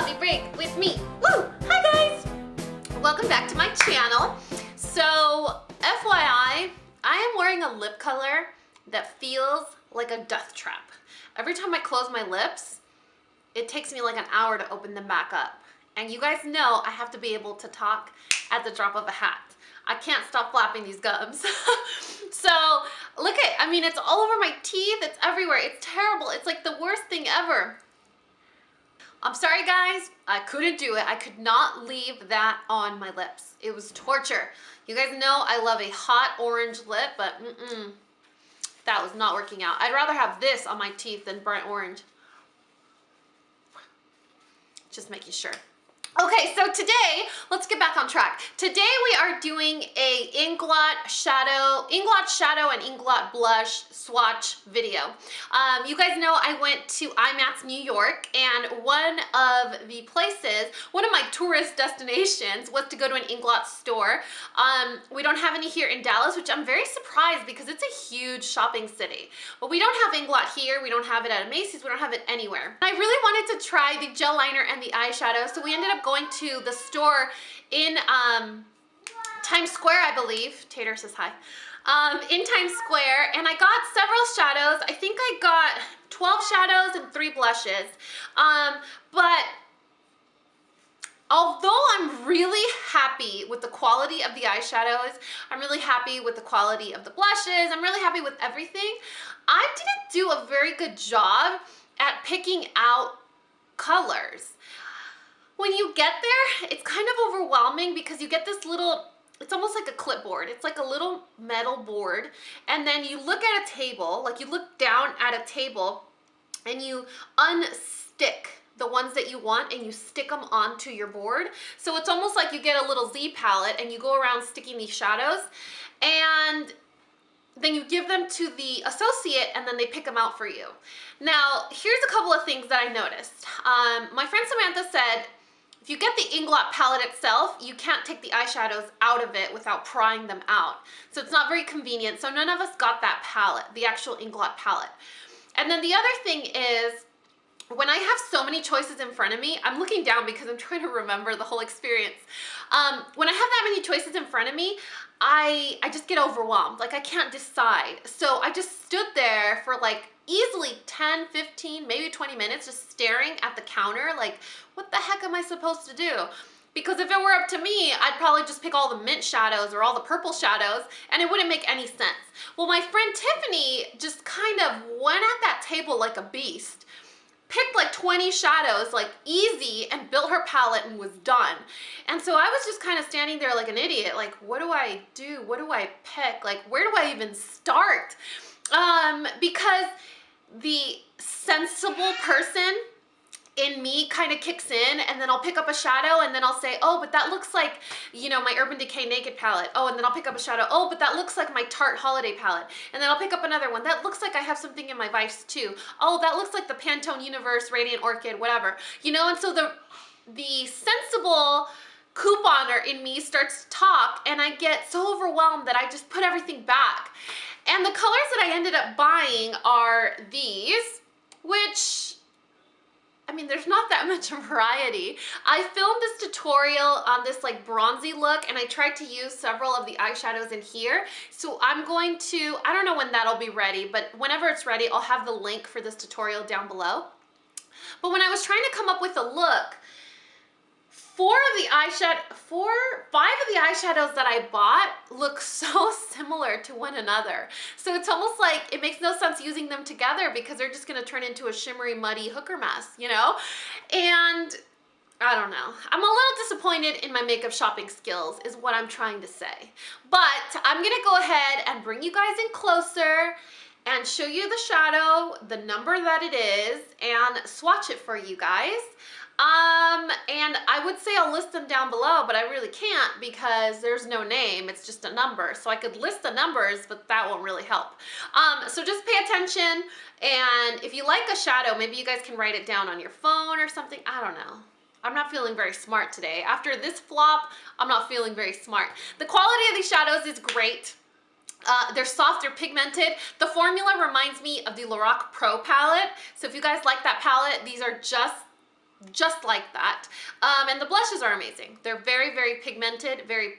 Coffee Break with me. Woo! Hi guys! Welcome back to my channel. So, FYI, I am wearing a lip color that feels like a death trap. Every time I close my lips, it takes me like an hour to open them back up. And you guys know I have to be able to talk at the drop of a hat. I can't stop flapping these gums. So, look at, I mean, it's all over my teeth, it's everywhere. It's terrible. It's like the worst thing ever. I'm sorry guys, I couldn't do it. I could not leave that on my lips. It was torture. You guys know I love a hot orange lip, but that was not working out. I'd rather have this on my teeth than burnt orange. Just making sure. Okay, so today, let's get back on track. Today we are doing a Inglot shadow and Inglot blush swatch video. You guys know I went to IMATS New York, and one of my tourist destinations was to go to an Inglot store. We don't have any here in Dallas, which I'm very surprised because it's a huge shopping city. But we don't have Inglot here, we don't have it at a Macy's, we don't have it anywhere. I really wanted to try the gel liner and the eyeshadow, so we ended up going to the store in Times Square, I believe. Tater says hi. In Times Square, and I got several shadows. I think I got 12 shadows and 3 blushes. But although I'm really happy with the quality of the eyeshadows, I'm really happy with the quality of the blushes, I'm really happy with everything, I didn't do a very good job at picking out colors. When you get there, it's kind of overwhelming because you get this little, it's almost like a clipboard. It's like a little metal board, and then you look at a table, like you look down at a table, and you unstick the ones that you want and you stick them onto your board. So it's almost like you get a little Z palette and you go around sticking these shadows, and then you give them to the associate and then they pick them out for you. Now, here's a couple of things that I noticed. My friend Samantha said, if you get the Inglot palette itself, you can't take the eyeshadows out of it without prying them out. So it's not very convenient. So none of us got that palette, the actual Inglot palette. And then the other thing is, when I have so many choices in front of me, I'm looking down because I'm trying to remember the whole experience. When I have that many choices in front of me, I just get overwhelmed. Like I can't decide. So I just stood there for like easily 10, 15, maybe 20 minutes just staring at the counter like, what the heck am I supposed to do? Because if it were up to me, I'd probably just pick all the mint shadows or all the purple shadows and it wouldn't make any sense. Well, my friend Tiffany just kind of went at that table like a beast, picked like 20 shadows like easy and built her palette and was done. And so I was just kind of standing there like an idiot, like what do I do? What do I pick? Like where do I even start? Because the sensible person in me kind of kicks in, and then I'll pick up a shadow and then I'll say, oh, but that looks like, you know, my Urban Decay Naked palette. Oh, and then I'll pick up a shadow. Oh, but that looks like my Tarte Holiday palette. And then I'll pick up another one. That looks like I have something in my Vice too. Oh, that looks like the Pantone Universe Radiant Orchid, whatever. You know, and so the sensible couponer in me starts to talk, and I get so overwhelmed that I just put everything back. And the colors that I ended up buying are these, which, I mean, there's not that much variety. I filmed this tutorial on this like bronzy look, and I tried to use several of the eyeshadows in here. So I'm going to, I don't know when that'll be ready, but whenever it's ready, I'll have the link for this tutorial down below. But when I was trying to come up with a look, 5 of the eyeshadows that I bought look so similar to one another. So it's almost like it makes no sense using them together because they're just gonna turn into a shimmery, muddy hooker mess, you know? And I don't know. I'm a little disappointed in my makeup shopping skills is what I'm trying to say. But I'm gonna go ahead and bring you guys in closer and show you the shadow, the number that it is, and swatch it for you guys. And I would say I'll list them down below, but I really can't because there's no name, it's just a number. So I could list the numbers, but that won't really help. So just pay attention, and if you like a shadow, maybe you guys can write it down on your phone or something. I don't know. I'm not feeling very smart today. After this flop, I'm not feeling very smart. The quality of these shadows is great. They're soft, they're pigmented. The formula reminds me of the Lorac Pro palette. So if you guys like that palette, these are just just like that. And the blushes are amazing. They're very, very pigmented, very,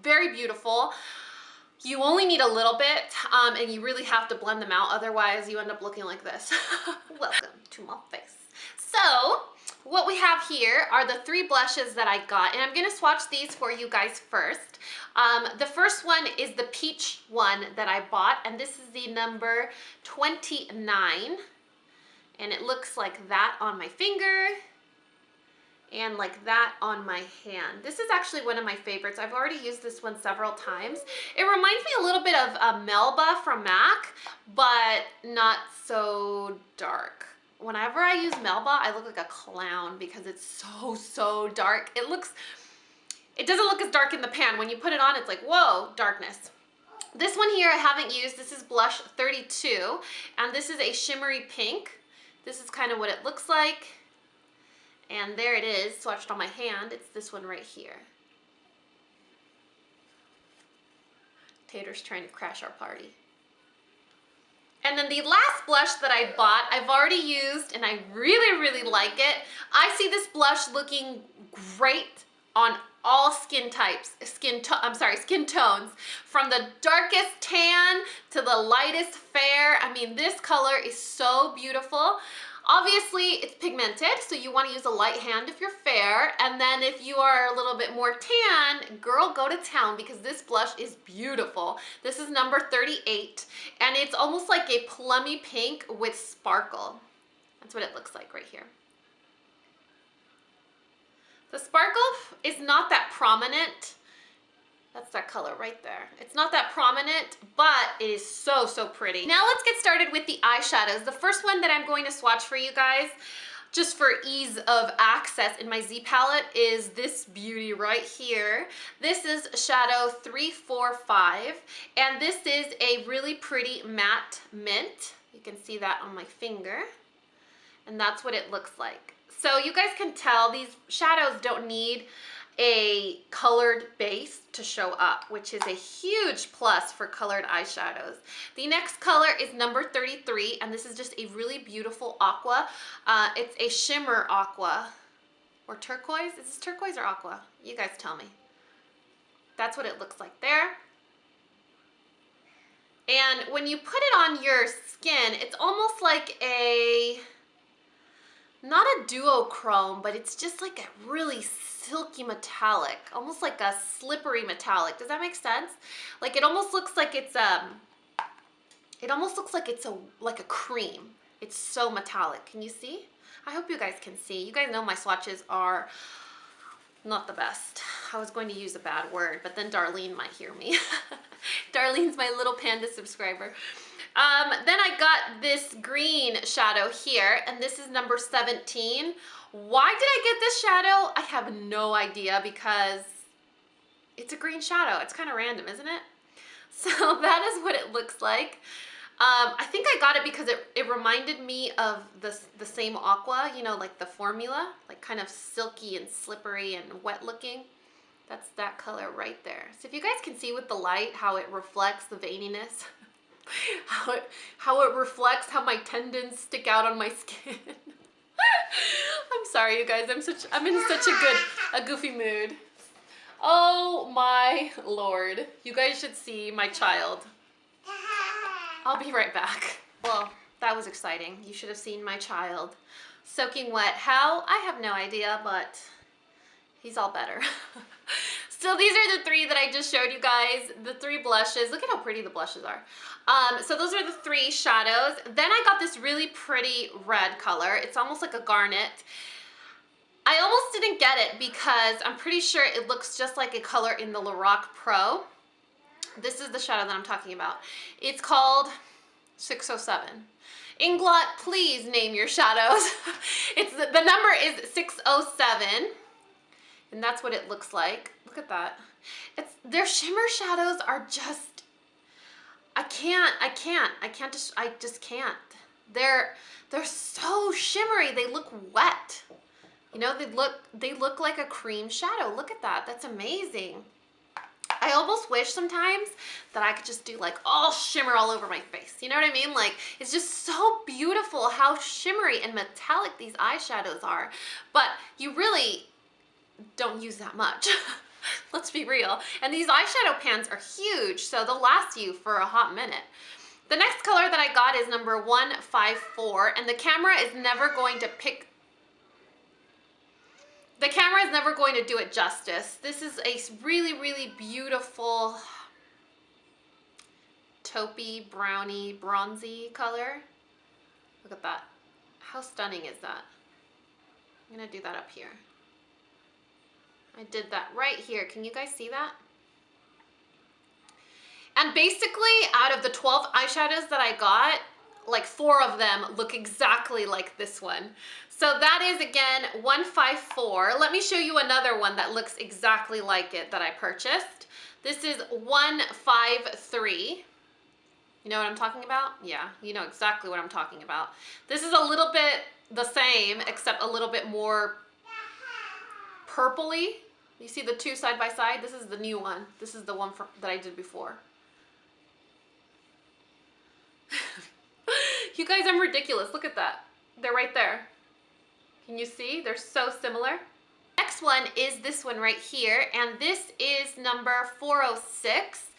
very beautiful. You only need a little bit, and you really have to blend them out, otherwise you end up looking like this. Welcome to my face. So, what we have here are the 3 blushes that I got, and I'm gonna swatch these for you guys first. The first one is the peach one that I bought, and this is the number 29, and it looks like that on my finger, and like that on my hand. This is actually one of my favorites. I've already used this one several times. It reminds me a little bit of Melba from MAC, but not so dark. Whenever I use Melba, I look like a clown because it's so dark. It doesn't look as dark in the pan. When you put it on, it's like, whoa, darkness. This one here I haven't used. This is blush 32, and this is a shimmery pink. This is kind of what it looks like. And there it is, swatched on my hand. It's this one right here. Tater's trying to crash our party. And then the last blush that I bought, I've already used, and I really, really like it. I see this blush looking great on all skin types, skin tones, from the darkest tan to the lightest fair. I mean, this color is so beautiful. Obviously, it's pigmented, so you want to use a light hand if you're fair, and then if you are a little bit more tan, girl, go to town, because this blush is beautiful. This is number 38, and it's almost like a plummy pink with sparkle. That's what it looks like right here. The sparkle is not that prominent. That's that color right there. It's not that prominent, but it is so pretty. Now let's get started with the eyeshadows. The first one that I'm going to swatch for you guys, just for ease of access in my Z palette, is this beauty right here. This is Shadow 345, and this is a really pretty matte mint. You can see that on my finger, and that's what it looks like. So you guys can tell these shadows don't need a colored base to show up, which is a huge plus for colored eyeshadows. The next color is number 33, and this is just a really beautiful aqua. It's a shimmer aqua, or turquoise. Is this turquoise or aqua? You guys tell me. That's what it looks like there. And when you put it on your skin, it's almost like a, not a duochrome, but it's just like a really silky metallic, almost like a slippery metallic. Does that make sense? Like it almost looks like it's like a cream. It's so metallic. Can you see? I hope you guys can see. You guys know my swatches are not the best. I was going to use a bad word, but then Darlene might hear me. Darlene's my little panda subscriber. Then I got this green shadow here, and this is number 17. Why did I get this shadow? I have no idea, because it's a green shadow. It's kind of random, isn't it? So that is what it looks like. I think I got it because it reminded me of the same aqua, you know, like the formula, like kind of silky and slippery and wet looking. That's that color right there. So if you guys can see with the light how it reflects the veininess, how it reflects how my tendons stick out on my skin. I'm sorry, you guys. I'm in such a goofy mood. Oh my Lord. You guys should see my child. I'll be right back. Well, that was exciting. You should have seen my child soaking wet. How? I have no idea, but he's all better. So these are the 3 that I just showed you guys, the 3 blushes. Look at how pretty the blushes are. So those are the 3 shadows. Then I got this really pretty red color. It's almost like a garnet. I almost didn't get it because I'm pretty sure it looks just like a color in the Lorac Pro. This is the shadow that I'm talking about. It's called 607. Inglot, please name your shadows. The number is 607. And that's what it looks like. Look at that. Their shimmer shadows are just, I just can't. They're so shimmery. They look wet. You know, they look like a cream shadow. Look at that. That's amazing. I almost wish sometimes that I could just do like all shimmer all over my face. You know what I mean? Like, it's just so beautiful how shimmery and metallic these eyeshadows are. But you really don't use that much. Let's be real. And these eyeshadow pans are huge, so they'll last you for a hot minute. The next color that I got is number 154, and the camera is never going to do it justice. This is a really, really beautiful taupey, browny, bronzy color. Look at that. How stunning is that? I'm gonna do that up here. I did that right here. Can you guys see that? And basically, out of the 12 eyeshadows that I got, like 4 of them look exactly like this one. So that is, again, 154. Let me show you another one that looks exactly like it that I purchased. This is 153. You know what I'm talking about? Yeah, you know exactly what I'm talking about. This is a little bit the same, except a little bit more purpley. You see the two side by side? This is the new one. This is the one that I did before. You guys, I'm ridiculous. Look at that. They're right there. Can you see? They're so similar. Next one is this one right here, and this is number 406.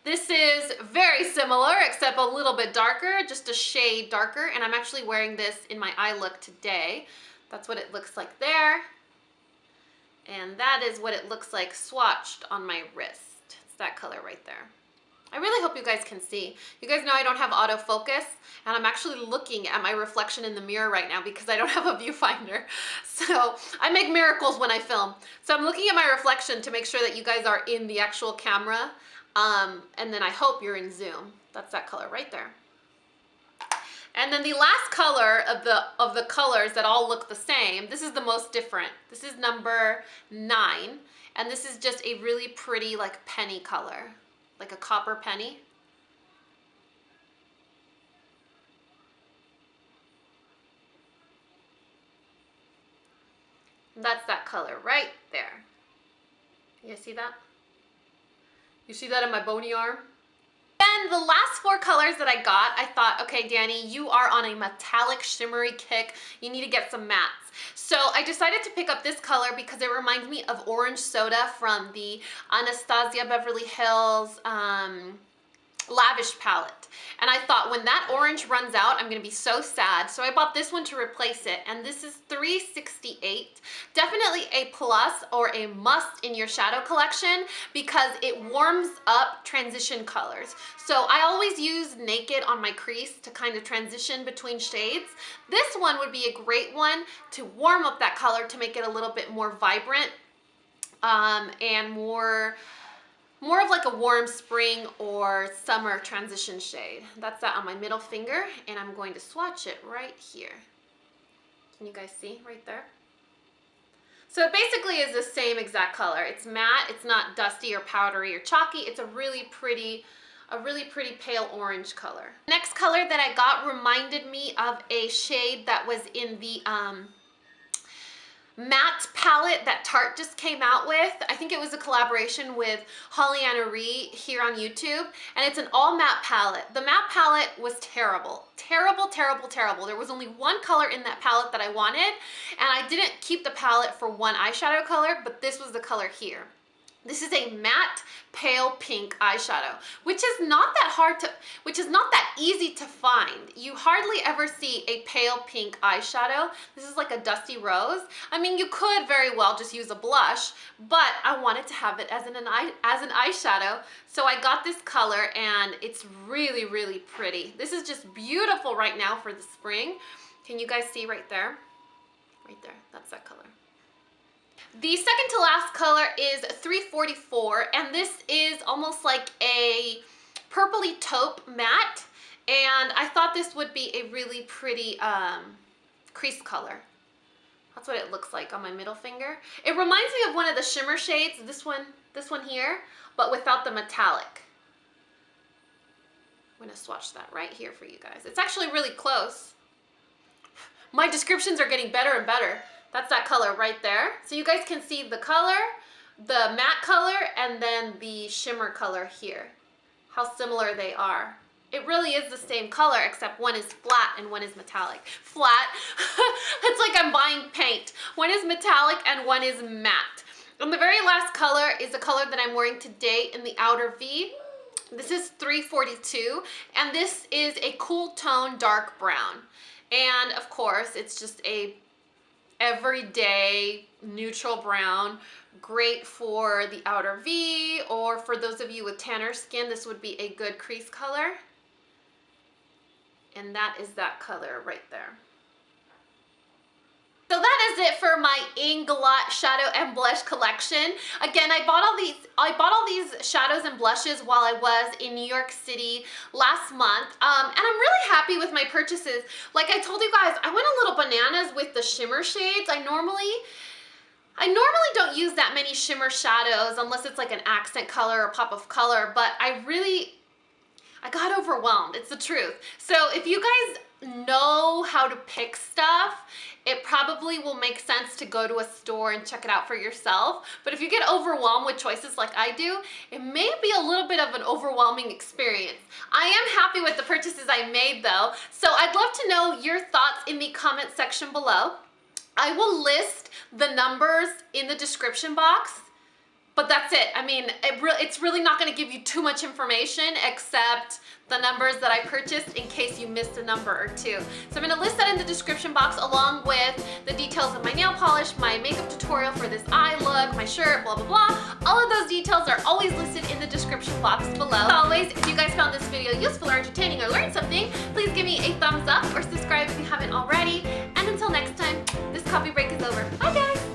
This is very similar, except a little bit darker, just a shade darker, and I'm actually wearing this in my eye look today. That's what it looks like there. And that is what it looks like swatched on my wrist. It's that color right there. I really hope you guys can see. You guys know I don't have autofocus, and I'm actually looking at my reflection in the mirror right now because I don't have a viewfinder. So I make miracles when I film. So I'm looking at my reflection to make sure that you guys are in the actual camera, and then I hope you're in zoom. That's that color right there. And then the last color of the colors that all look the same, this is the most different. This is number 9, and this is just a really pretty like penny color, like a copper penny. And that's that color right there. You guys see that? You see that in my bony arm? And the last 4 colors that I got, I thought, okay, Dani, you are on a metallic shimmery kick. You need to get some mattes. So I decided to pick up this color because it reminds me of Orange Soda from the Anastasia Beverly Hills Lavish palette. And I thought when that orange runs out, I'm gonna be so sad. So I bought this one to replace it, and this is $3.68. Definitely a plus or a must in your shadow collection because it warms up transition colors. So I always use Naked on my crease to kind of transition between shades. This one would be a great one to warm up that color to make it a little bit more vibrant and more of like a warm spring or summer transition shade. That's that on my middle finger, and I'm going to swatch it right here. Can you guys see right there? So it basically is the same exact color. It's matte, it's not dusty or powdery or chalky. It's a really pretty pale orange color. Next color that I got reminded me of a shade that was in the matte palette that Tarte just came out with. I think it was a collaboration with Holly Anna Ree here on YouTube, and it's an all matte palette. The matte palette was terrible. Terrible, terrible, terrible. There was only one color in that palette that I wanted, and I didn't keep the palette for one eyeshadow color, but this was the color here. This is a matte pale pink eyeshadow, which is not that easy to find. You hardly ever see a pale pink eyeshadow. This is like a dusty rose. I mean, you could very well just use a blush, but I wanted to have it as an eyeshadow. So I got this color, and it's really, really pretty. This is just beautiful right now for the spring. Can you guys see right there? Right there, that's that color. The second to last color is 344, and this is almost like a purpley taupe matte, and I thought this would be a really pretty crease color. That's what it looks like on my middle finger. It reminds me of one of the shimmer shades, this one here, but without the metallic. I'm gonna swatch that right here for you guys. It's actually really close. My descriptions are getting better and better. That's that color right there. So you guys can see the color the matte color and then the shimmer color here. How similar they are. It really is the same color, except one is flat and one is metallic. Flat, it's like I'm buying paint. One is metallic and one is matte. And the very last color is the color that I'm wearing today in the outer V. This is 342, and this is a cool tone dark brown. And of course, it's just a everyday neutral brown. Great for the outer V, or for those of you with tanner skin, this would be a good crease color. And that is that color right there. So that is it for my Inglot shadow and blush collection. Again, I bought all these shadows and blushes while I was in New York City last month, and I'm really happy with my purchases. Like I told you guys, I went a little bananas with the shimmer shades. I normally don't use that many shimmer shadows unless it's like an accent color or pop of color, but I got overwhelmed. It's the truth. So if you guys know how to pick stuff, it probably will make sense to go to a store and check it out for yourself. But if you get overwhelmed with choices like I do, it may be a little bit of an overwhelming experience. I am happy with the purchases I made though, so I'd love to know your thoughts in the comment section below. I will list the numbers in the description box, but that's it. I mean, it's really not going to give you too much information except the numbers that I purchased in case you missed a number or two. So I'm going to list that in the description box along with the details of my nail polish, my makeup tutorial for this eye look, my shirt, blah, blah, blah. All of those details are always listed in the description box below. As always, if you guys found this video useful or entertaining or learned something, please give me a thumbs up or subscribe if you haven't already. And until next time, this coffee break is over. Bye guys!